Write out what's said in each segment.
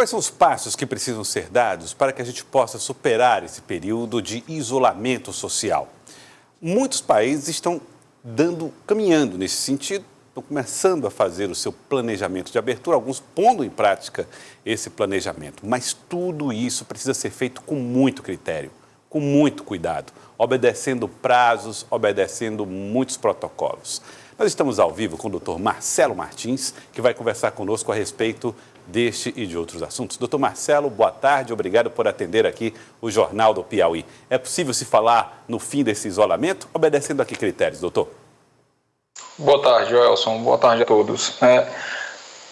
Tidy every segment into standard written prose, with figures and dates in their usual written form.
quais são os passos que precisam ser dados para que a gente possa superar esse período de isolamento social? Muitos países estão caminhando nesse sentido, estão começando a fazer o seu planejamento de abertura, alguns pondo em prática esse planejamento. Mas tudo isso precisa ser feito com muito critério, com muito cuidado, obedecendo prazos, obedecendo muitos protocolos. Nós estamos ao vivo com o Dr. Marcelo Martins, que vai conversar conosco a respeito deste e de outros assuntos. Doutor Marcelo, boa tarde, obrigado por atender aqui o Jornal do Piauí. É possível se falar no fim desse isolamento? Obedecendo a que critérios, doutor? Boa tarde, Joelson. Boa tarde a todos.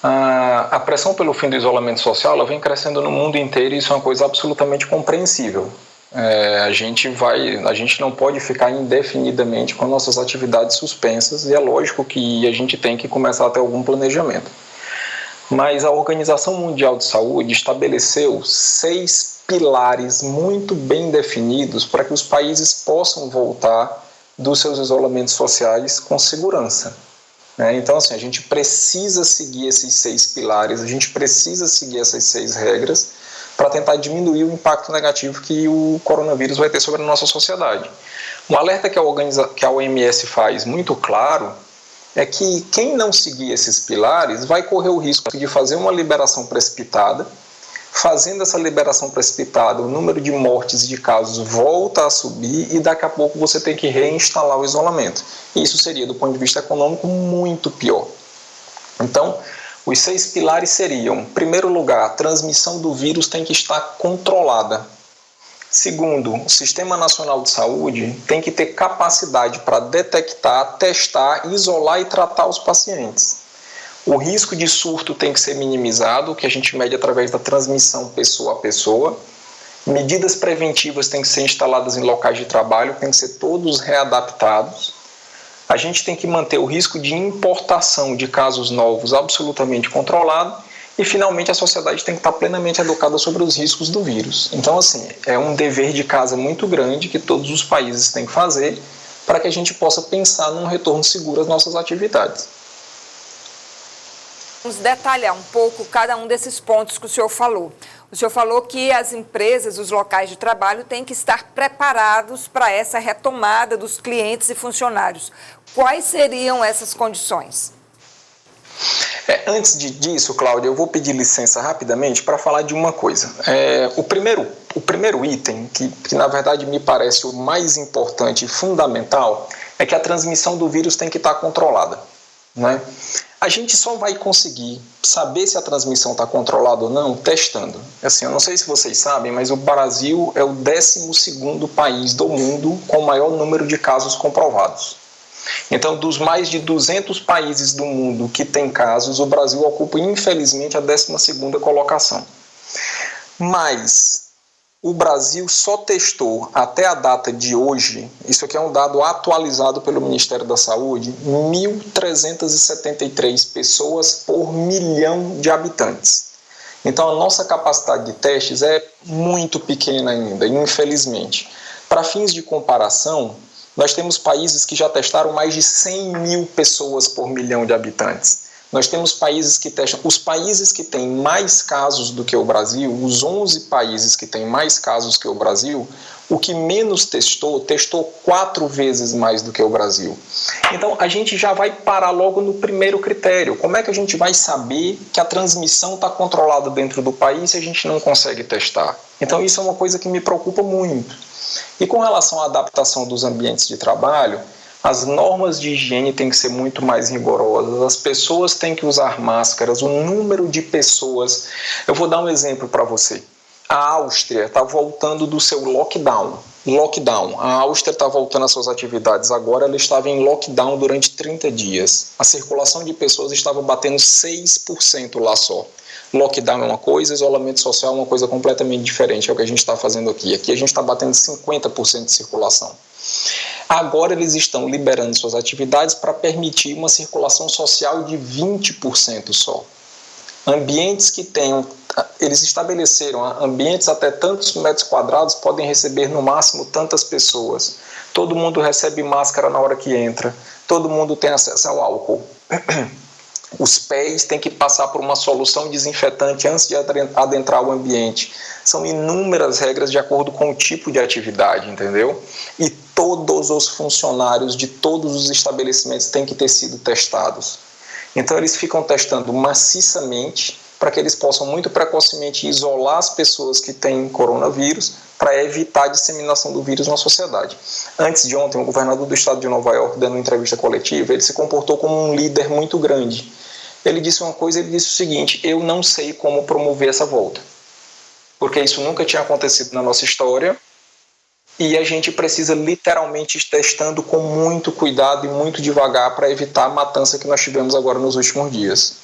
A pressão pelo fim do isolamento social ela vem crescendo no mundo inteiro e isso é uma coisa absolutamente compreensível. A gente não pode ficar indefinidamente com nossas atividades suspensas e é lógico que a gente tem que começar a ter algum planejamento. Mas a Organização Mundial de Saúde estabeleceu 6 pilares muito bem definidos para que os países possam voltar dos seus isolamentos sociais com segurança. Então, assim, a gente precisa seguir esses 6 pilares, a gente precisa seguir essas 6 regras para tentar diminuir o impacto negativo que o coronavírus vai ter sobre a nossa sociedade. Um alerta que a OMS faz muito claro é que quem não seguir esses pilares vai correr o risco de fazer uma liberação precipitada. Fazendo essa liberação precipitada, o número de mortes e de casos volta a subir e daqui a pouco você tem que reinstalar o isolamento. Isso seria, do ponto de vista econômico, muito pior. Então, os 6 pilares seriam, em primeiro lugar, a transmissão do vírus tem que estar controlada. Segundo, o Sistema Nacional de Saúde tem que ter capacidade para detectar, testar, isolar e tratar os pacientes. O risco de surto tem que ser minimizado, que a gente mede através da transmissão pessoa a pessoa. Medidas preventivas têm que ser instaladas em locais de trabalho, têm que ser todos readaptados. A gente tem que manter o risco de importação de casos novos absolutamente controlado. E, finalmente, a sociedade tem que estar plenamente educada sobre os riscos do vírus. Então, assim, é um dever de casa muito grande que todos os países têm que fazer para que a gente possa pensar num retorno seguro às nossas atividades. Vamos detalhar um pouco cada um desses pontos que o senhor falou. O senhor falou que as empresas, os locais de trabalho têm que estar preparados para essa retomada dos clientes e funcionários. Quais seriam essas condições? Antes disso, Cláudia, eu vou pedir licença rapidamente para falar de uma coisa. O primeiro item, que na verdade me parece o mais importante e fundamental, é que a transmissão do vírus tem que estar controlada. A gente só vai conseguir saber se a transmissão está controlada ou não testando. Assim, eu não sei se vocês sabem, mas o Brasil é o 12º país do mundo com o maior número de casos comprovados. Então, dos mais de 200 países do mundo que têm casos, o Brasil ocupa, infelizmente, a 12ª colocação. Mas o Brasil só testou, até a data de hoje, isso aqui é um dado atualizado pelo Ministério da Saúde, 1.373 pessoas por milhão de habitantes. Então, a nossa capacidade de testes é muito pequena ainda, infelizmente. Para fins de comparação, nós temos países que já testaram mais de 100 mil pessoas por milhão de habitantes. Nós temos países que testam, os países que têm mais casos do que o Brasil, os 11 países que têm mais casos que o Brasil, o que menos testou 4 vezes mais do que o Brasil. Então, a gente já vai parar logo no primeiro critério. Como é que a gente vai saber que a transmissão está controlada dentro do país se a gente não consegue testar? Então, isso é uma coisa que me preocupa muito. E com relação à adaptação dos ambientes de trabalho, as normas de higiene têm que ser muito mais rigorosas, as pessoas têm que usar máscaras, o número de pessoas... Eu vou dar um exemplo para você. A Áustria está voltando do seu lockdown. A Áustria está voltando às suas atividades agora, ela estava em lockdown durante 30 dias. A circulação de pessoas estava batendo 6% lá só. Lockdown é uma coisa, isolamento social é uma coisa completamente diferente, é o que a gente está fazendo aqui. Aqui a gente está batendo 50% de circulação. Agora eles estão liberando suas atividades para permitir uma circulação social de 20% só. Ambientes que tenham, eles estabeleceram, ambientes até tantos metros quadrados podem receber no máximo tantas pessoas. Todo mundo recebe máscara na hora que entra, todo mundo tem acesso ao álcool. Os pés têm que passar por uma solução desinfetante antes de adentrar o ambiente. São inúmeras regras de acordo com o tipo de atividade, entendeu? E todos os funcionários de todos os estabelecimentos têm que ter sido testados. Então, eles ficam testando maciçamente para que eles possam muito precocemente isolar as pessoas que têm coronavírus para evitar a disseminação do vírus na sociedade. Antes de ontem, o governador do estado de Nova York, dando uma entrevista coletiva, ele se comportou como um líder muito grande. Ele disse uma coisa, ele disse o seguinte: eu não sei como promover essa volta, porque isso nunca tinha acontecido na nossa história e a gente precisa literalmente ir testando com muito cuidado e muito devagar para evitar a matança que nós tivemos agora nos últimos dias.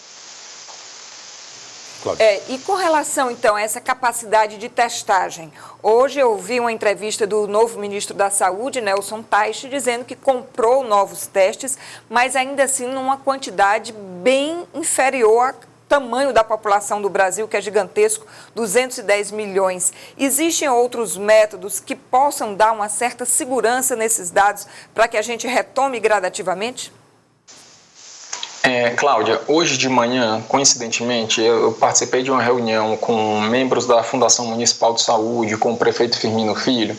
E com relação, então, a essa capacidade de testagem, hoje eu vi uma entrevista do novo ministro da Saúde, Nelson Teich, dizendo que comprou novos testes, mas ainda assim numa quantidade bem inferior ao tamanho da população do Brasil, que é gigantesco, 210 milhões. Existem outros métodos que possam dar uma certa segurança nesses dados para que a gente retome gradativamente? Cláudia, hoje de manhã, coincidentemente, eu participei de uma reunião com membros da Fundação Municipal de Saúde, com o prefeito Firmino Filho.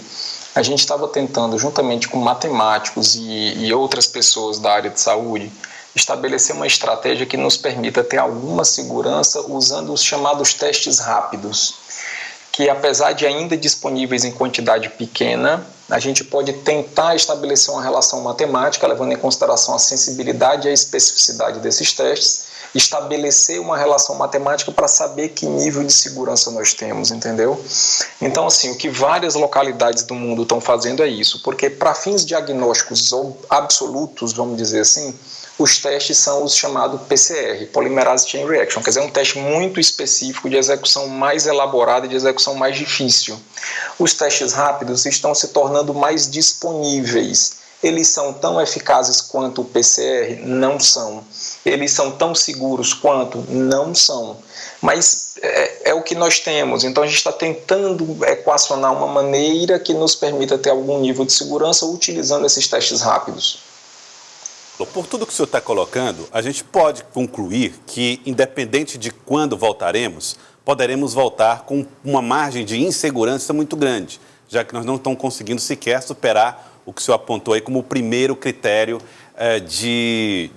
A gente estava tentando, juntamente com matemáticos e outras pessoas da área de saúde, estabelecer uma estratégia que nos permita ter alguma segurança usando os chamados testes rápidos, que apesar de ainda disponíveis em quantidade pequena, a gente pode tentar estabelecer uma relação matemática, levando em consideração a sensibilidade e a especificidade desses testes, estabelecer uma relação matemática para saber que nível de segurança nós temos, entendeu? Então, assim, o que várias localidades do mundo estão fazendo é isso, porque para fins diagnósticos absolutos, vamos dizer assim, os testes são os chamados PCR, Polymerase Chain Reaction, quer dizer, um teste muito específico de execução mais elaborada e de execução mais difícil. Os testes rápidos estão se tornando mais disponíveis. Eles são tão eficazes quanto o PCR? Não são. Eles são tão seguros quanto? Não são. Mas é o que nós temos. Então a gente está tentando equacionar uma maneira que nos permita ter algum nível de segurança utilizando esses testes rápidos. Por tudo que o senhor está colocando, a gente pode concluir que, independente de quando voltaremos, poderemos voltar com uma margem de insegurança muito grande, já que nós não estamos conseguindo sequer superar o que o senhor apontou aí como o primeiro critério de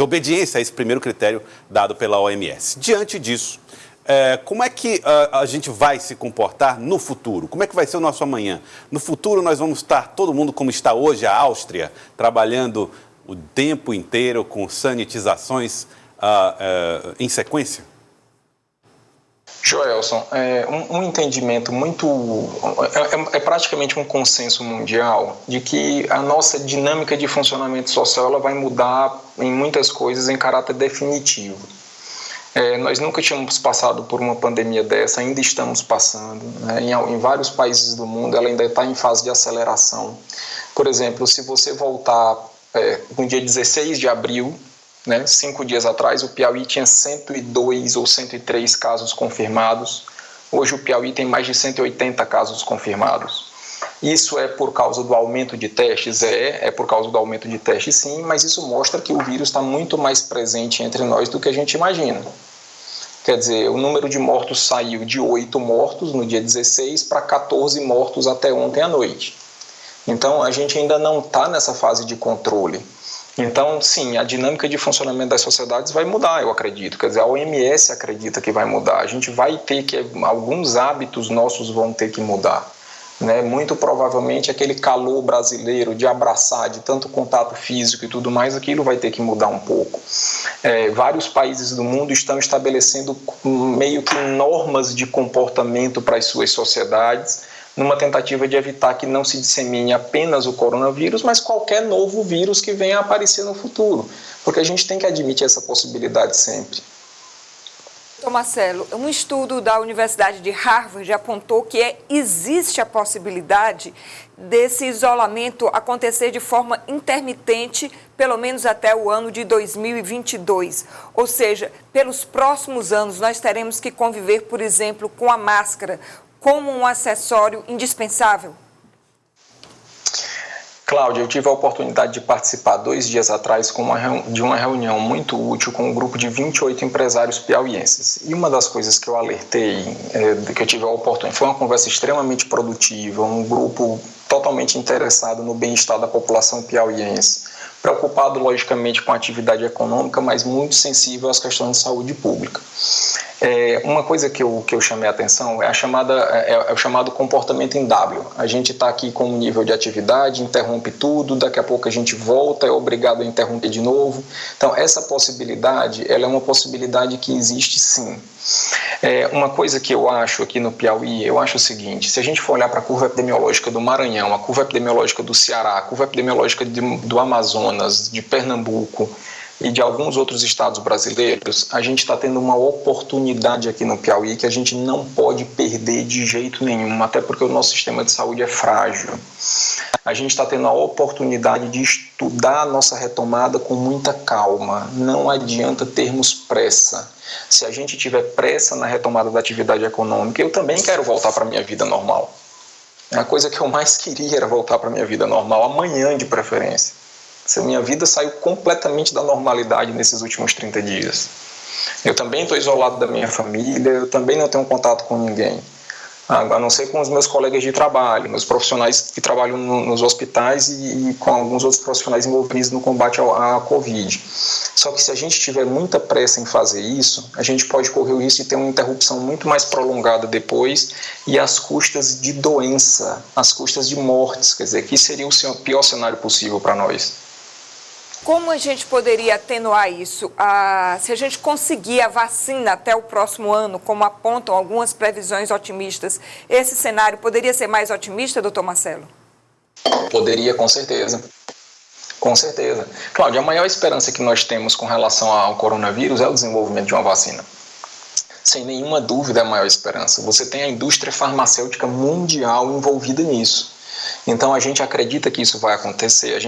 obediência a esse primeiro critério dado pela OMS. Diante disso, como é que a gente vai se comportar no futuro? Como é que vai ser o nosso amanhã? No futuro nós vamos estar todo mundo como está hoje a Áustria, trabalhando o tempo inteiro com sanitizações em sequência? Joelson, um entendimento é praticamente um consenso mundial de que a nossa dinâmica de funcionamento social ela vai mudar em muitas coisas em caráter definitivo. Nós nunca tínhamos passado por uma pandemia dessa, ainda estamos passando, né? Em vários países do mundo ela ainda está em fase de aceleração. Por exemplo, se você voltar no dia 16 de abril, né, 5 dias atrás, o Piauí tinha 102 ou 103 casos confirmados. Hoje o Piauí tem mais de 180 casos confirmados. Isso é por causa do aumento de testes? É por causa do aumento de testes, sim, mas isso mostra que o vírus está muito mais presente entre nós do que a gente imagina. Quer dizer, o número de mortos saiu de 8 mortos no dia 16 para 14 mortos até ontem à noite. Então, a gente ainda não está nessa fase de controle. Então, sim, a dinâmica de funcionamento das sociedades vai mudar, eu acredito. Quer dizer, a OMS acredita que vai mudar. A gente vai ter que, alguns hábitos nossos vão ter que mudar. Né? Muito provavelmente aquele calor brasileiro de abraçar, de tanto contato físico e tudo mais, aquilo vai ter que mudar um pouco. Vários países do mundo estão estabelecendo meio que normas de comportamento para as suas sociedades, numa tentativa de evitar que não se dissemine apenas o coronavírus, mas qualquer novo vírus que venha a aparecer no futuro, porque a gente tem que admitir essa possibilidade sempre. Marcelo, um estudo da Universidade de Harvard apontou que existe a possibilidade desse isolamento acontecer de forma intermitente, pelo menos até o ano de 2022. Ou seja, pelos próximos anos nós teremos que conviver, por exemplo, com a máscara como um acessório indispensável? Cláudia, eu tive a oportunidade de participar 2 dias atrás de uma reunião muito útil com um grupo de 28 empresários piauienses. E uma das coisas que eu alertei, que eu tive a oportunidade, foi uma conversa extremamente produtiva, um grupo totalmente interessado no bem-estar da população piauiense, preocupado logicamente com a atividade econômica, mas muito sensível às questões de saúde pública. Uma coisa que eu chamei a atenção é o chamado comportamento em W. A gente está aqui com um nível de atividade, interrompe tudo, daqui a pouco a gente volta, é obrigado a interromper de novo. Então, essa possibilidade, ela é uma possibilidade que existe sim. Uma coisa que eu acho aqui no Piauí, eu acho o seguinte: se a gente for olhar para a curva epidemiológica do Maranhão, a curva epidemiológica do Ceará, a curva epidemiológica do Amazonas, de Pernambuco e de alguns outros estados brasileiros, a gente está tendo uma oportunidade aqui no Piauí que a gente não pode perder de jeito nenhum, até porque o nosso sistema de saúde é frágil. A gente está tendo a oportunidade de estudar a nossa retomada com muita calma. Não adianta termos pressa. Se a gente tiver pressa na retomada da atividade econômica, eu também quero voltar para a minha vida normal. A coisa que eu mais queria era voltar para a minha vida normal, amanhã de preferência. A minha vida saiu completamente da normalidade nesses últimos 30 dias. Eu também estou isolado da minha família, eu também não tenho contato com ninguém. A não ser com os meus colegas de trabalho, meus profissionais que trabalham nos hospitais e com alguns outros profissionais envolvidos no combate à Covid. Só que se a gente tiver muita pressa em fazer isso, a gente pode correr o risco de ter uma interrupção muito mais prolongada depois e às custas de doença, às custas de mortes, quer dizer, que seria o pior cenário possível para nós. Como a gente poderia atenuar isso? Se a gente conseguir a vacina até o próximo ano, como apontam algumas previsões otimistas, esse cenário poderia ser mais otimista, doutor Marcelo? Poderia, com certeza. Com certeza. Cláudia, a maior esperança que nós temos com relação ao coronavírus é o desenvolvimento de uma vacina. Sem nenhuma dúvida é a maior esperança. Você tem a indústria farmacêutica mundial envolvida nisso. Então a gente acredita que isso vai acontecer,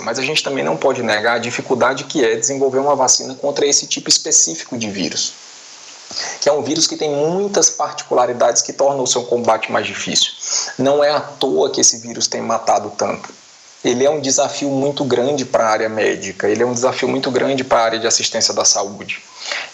mas a gente também não pode negar a dificuldade que é desenvolver uma vacina contra esse tipo específico de vírus, que é um vírus que tem muitas particularidades que tornam o seu combate mais difícil. Não é à toa que esse vírus tem matado tanto. Ele é um desafio muito grande para a área médica, ele é um desafio muito grande para a área de assistência da saúde.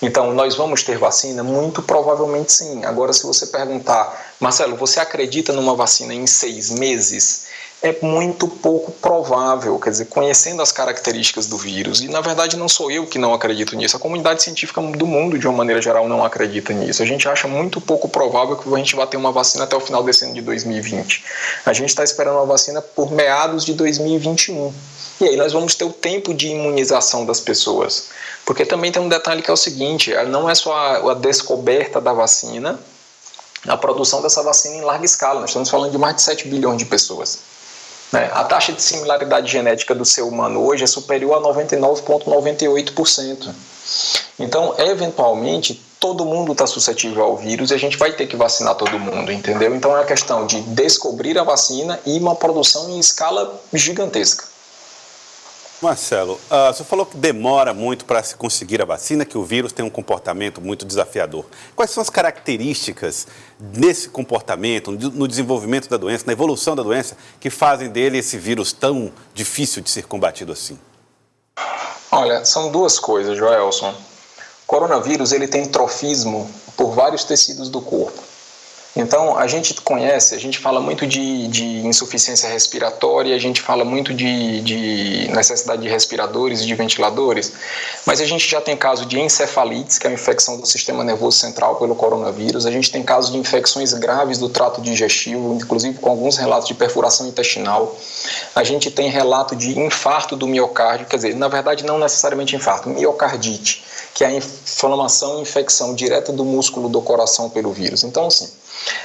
Então, nós vamos ter vacina? Muito provavelmente sim. Agora, se você perguntar, Marcelo, você acredita numa vacina em 6 meses? É muito pouco provável, quer dizer, conhecendo as características do vírus, e na verdade não sou eu que não acredito nisso, a comunidade científica do mundo, de uma maneira geral, não acredita nisso. A gente acha muito pouco provável que a gente vá ter uma vacina até o final desse ano de 2020. A gente está esperando uma vacina por meados de 2021. E aí nós vamos ter o tempo de imunização das pessoas. Porque também tem um detalhe que é o seguinte, não é só a descoberta da vacina, a produção dessa vacina em larga escala. Nós estamos falando de mais de 7 bilhões de pessoas. A taxa de similaridade genética do ser humano hoje é superior a 99,98%. Então, eventualmente, todo mundo está suscetível ao vírus e a gente vai ter que vacinar todo mundo, entendeu? Então, é uma questão de descobrir a vacina e uma produção em escala gigantesca. Marcelo, você falou que demora muito para se conseguir a vacina, que o vírus tem um comportamento muito desafiador. Quais são as características desse comportamento, no desenvolvimento da doença, na evolução da doença, que fazem dele esse vírus tão difícil de ser combatido assim? Olha, são duas coisas, Joelson. O coronavírus ele tem trofismo por vários tecidos do corpo. Então, a gente fala muito de insuficiência respiratória, a gente fala muito de necessidade de respiradores e de ventiladores, mas a gente já tem caso de encefalites, que é a infecção do sistema nervoso central pelo coronavírus, a gente tem caso de infecções graves do trato digestivo, inclusive com alguns relatos de perfuração intestinal, a gente tem relato de infarto do miocárdio, quer dizer, na verdade não necessariamente infarto, miocardite, que é a inflamação e infecção direta do músculo do coração pelo vírus. Então, assim,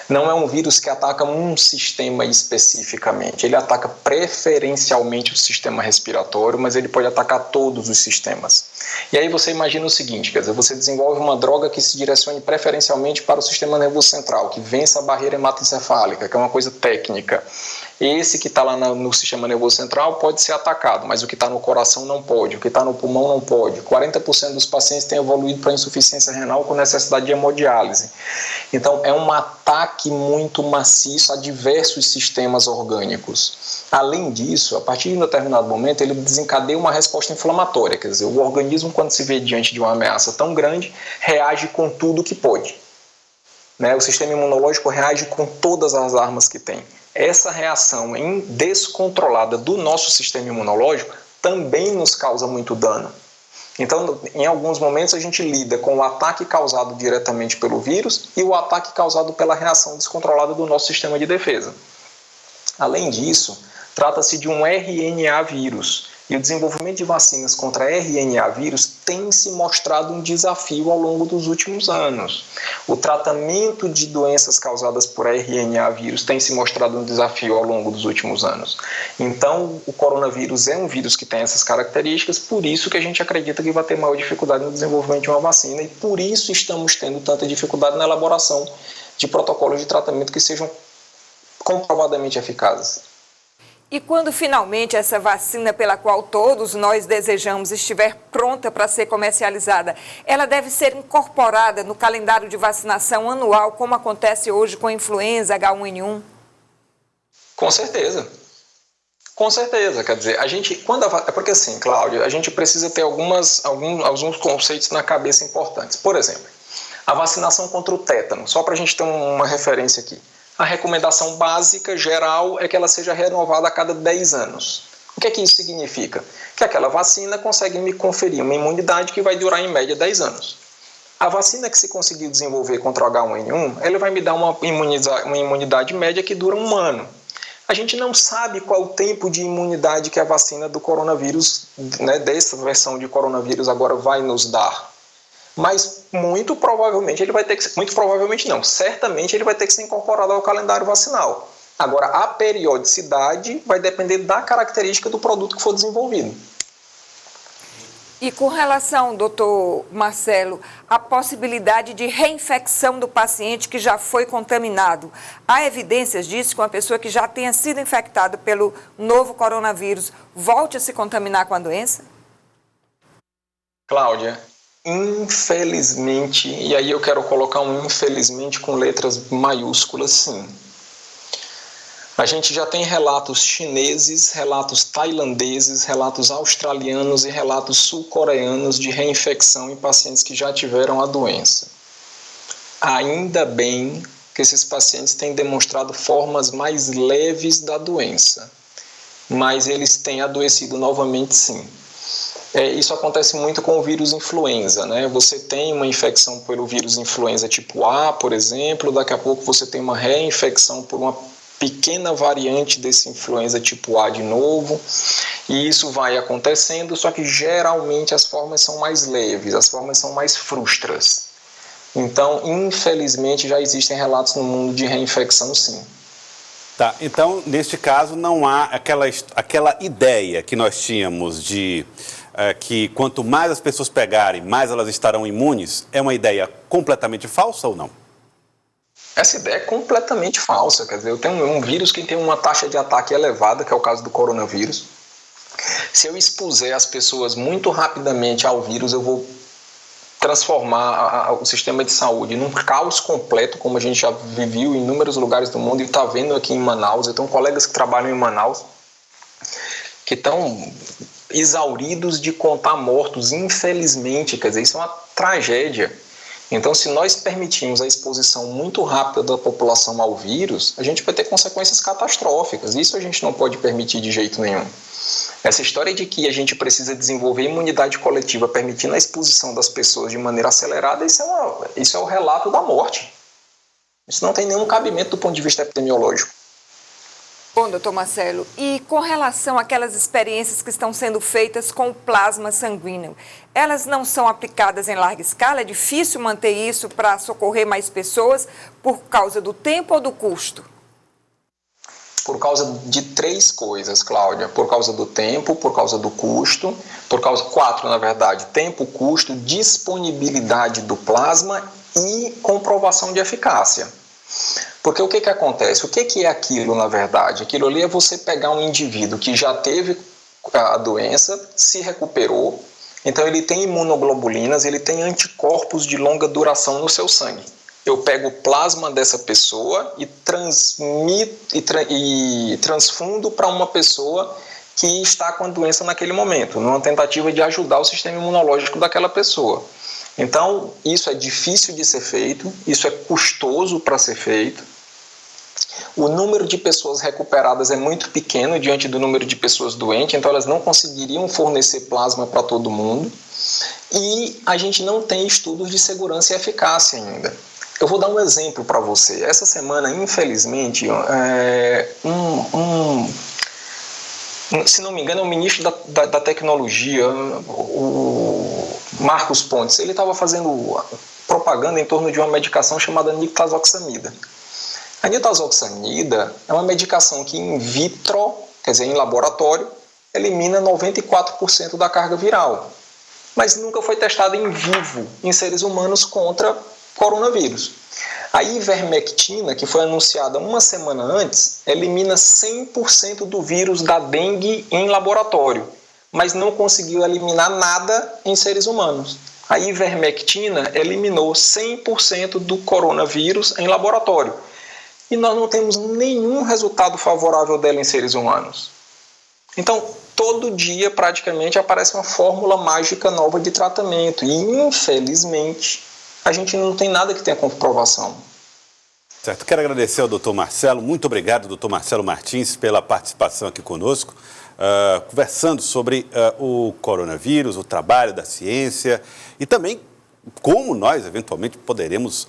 não é um vírus que ataca um sistema especificamente, ele ataca preferencialmente o sistema respiratório, mas ele pode atacar todos os sistemas. E aí você imagina o seguinte, quer dizer, você desenvolve uma droga que se direcione preferencialmente para o sistema nervoso central, que vença a barreira hematoencefálica, que é uma coisa técnica. esse que está lá no sistema nervoso central pode ser atacado, mas o que está no coração não pode, o que está no pulmão não pode. 40% dos pacientes têm evoluído para insuficiência renal com necessidade de hemodiálise. Então, é um ataque muito maciço a diversos sistemas orgânicos. Além disso, a partir de um determinado momento, ele desencadeia uma resposta inflamatória, quer dizer, o organismo, quando se vê diante de uma ameaça tão grande, reage com tudo que pode. O sistema imunológico reage com todas as armas que tem. Essa reação descontrolada do nosso sistema imunológico também nos causa muito dano. Então, em alguns momentos, a gente lida com o ataque causado diretamente pelo vírus e o ataque causado pela reação descontrolada do nosso sistema de defesa. Além disso, trata-se de um RNA vírus. E o desenvolvimento de vacinas contra RNA vírus tem se mostrado um desafio ao longo dos últimos anos. O tratamento de doenças causadas por RNA vírus tem se mostrado um desafio ao longo dos últimos anos. Então, o coronavírus é um vírus que tem essas características, por isso que a gente acredita que vai ter maior dificuldade no desenvolvimento de uma vacina e por isso estamos tendo tanta dificuldade na elaboração de protocolos de tratamento que sejam comprovadamente eficazes. E quando finalmente essa vacina pela qual todos nós desejamos estiver pronta para ser comercializada, ela deve ser incorporada no calendário de vacinação anual, como acontece hoje com a influenza H1N1? Com certeza. Com certeza. Quer dizer, é porque assim, Cláudia, a gente precisa ter alguns conceitos na cabeça importantes. Por exemplo, a vacinação contra o tétano, só para a gente ter uma referência aqui. A recomendação básica, geral, é que ela seja renovada a cada 10 anos. O que é que isso significa? Que aquela vacina consegue me conferir uma imunidade que vai durar em média 10 anos. A vacina que se conseguiu desenvolver contra o H1N1, ela vai me dar uma imunidade média que dura 1 ano. A gente não sabe qual o tempo de imunidade que a vacina do coronavírus, dessa versão de coronavírus agora vai nos dar. Mas muito provavelmente ele vai ter que ser, certamente ele vai ter que ser incorporado ao calendário vacinal. Agora, a periodicidade vai depender da característica do produto que for desenvolvido. E com relação, doutor Marcelo, à possibilidade de reinfecção do paciente que já foi contaminado, há evidências disso que uma pessoa que já tenha sido infectada pelo novo coronavírus volte a se contaminar com a doença? Cláudia, infelizmente, e aí eu quero colocar um infelizmente com letras maiúsculas, sim. A gente já tem relatos chineses, relatos tailandeses, relatos australianos e relatos sul-coreanos de reinfecção em pacientes que já tiveram a doença. Ainda bem que esses pacientes têm demonstrado formas mais leves da doença, mas eles têm adoecido novamente, sim. Isso acontece muito com o vírus influenza, né? Você tem uma infecção pelo vírus influenza tipo A, por exemplo, daqui a pouco você tem uma reinfecção por uma pequena variante desse influenza tipo A de novo, e isso vai acontecendo, só que geralmente as formas são mais leves, as formas são mais frustras. Então, infelizmente, já existem relatos no mundo de reinfecção, sim. Tá, então, neste caso, não há aquela ideia que nós tínhamos de que quanto mais as pessoas pegarem, mais elas estarão imunes. É uma ideia completamente falsa ou não? Essa ideia é completamente falsa. Quer dizer, eu tenho um vírus que tem uma taxa de ataque elevada, que é o caso do coronavírus. Se eu expuser as pessoas muito rapidamente ao vírus, eu vou transformar o sistema de saúde num caos completo, como a gente já viveu em inúmeros lugares do mundo e está vendo aqui em Manaus. Eu tenho colegas que trabalham em Manaus que estão exauridos de contar mortos, infelizmente. Quer dizer, isso é uma tragédia. Então, se nós permitirmos a exposição muito rápida da população ao vírus, a gente vai ter consequências catastróficas. Isso a gente não pode permitir de jeito nenhum. Essa história de que a gente precisa desenvolver imunidade coletiva permitindo a exposição das pessoas de maneira acelerada, isso é o relato da morte. Isso não tem nenhum cabimento do ponto de vista epidemiológico. Bom, doutor Marcelo, e com relação àquelas experiências que estão sendo feitas com o plasma sanguíneo, elas não são aplicadas em larga escala? É difícil manter isso para socorrer mais pessoas por causa do tempo ou do custo? Por causa de 3 coisas, Cláudia. Por causa do tempo, por causa do custo, 4, na verdade. Tempo, custo, disponibilidade do plasma e comprovação de eficácia. Porque o que acontece? O que é aquilo, na verdade? Aquilo ali é você pegar um indivíduo que já teve a doença, se recuperou, então ele tem imunoglobulinas, ele tem anticorpos de longa duração no seu sangue. Eu pego o plasma dessa pessoa e transfundo para uma pessoa que está com a doença naquele momento, numa tentativa de ajudar o sistema imunológico daquela pessoa. Então, isso é difícil de ser feito, isso é custoso para ser feito. O número de pessoas recuperadas é muito pequeno diante do número de pessoas doentes, então elas não conseguiriam fornecer plasma para todo mundo. E a gente não tem estudos de segurança e eficácia ainda. Eu vou dar um exemplo para você. Essa semana, infelizmente, se não me engano, é o ministro da tecnologia, o Marcos Pontes, ele estava fazendo propaganda em torno de uma medicação chamada nitazoxanida. A nitazoxanida é uma medicação que in vitro, quer dizer, em laboratório, elimina 94% da carga viral, mas nunca foi testada em vivo, em seres humanos, contra coronavírus. A ivermectina, que foi anunciada uma semana antes, elimina 100% do vírus da dengue em laboratório, mas não conseguiu eliminar nada em seres humanos. A ivermectina eliminou 100% do coronavírus em laboratório. E nós não temos nenhum resultado favorável dela em seres humanos. Então, todo dia, praticamente, aparece uma fórmula mágica nova de tratamento. E, infelizmente, a gente não tem nada que tenha comprovação. Certo. Quero agradecer ao doutor Marcelo. Muito obrigado, doutor Marcelo Martins, pela participação aqui conosco, conversando sobre o coronavírus, o trabalho da ciência e também como nós, eventualmente, poderemos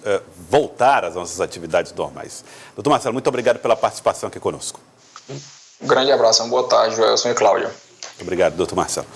voltar às nossas atividades normais. Doutor Marcelo, muito obrigado pela participação aqui conosco. Um grande abraço, uma boa tarde, Joelson e Cláudia. Muito obrigado, doutor Marcelo.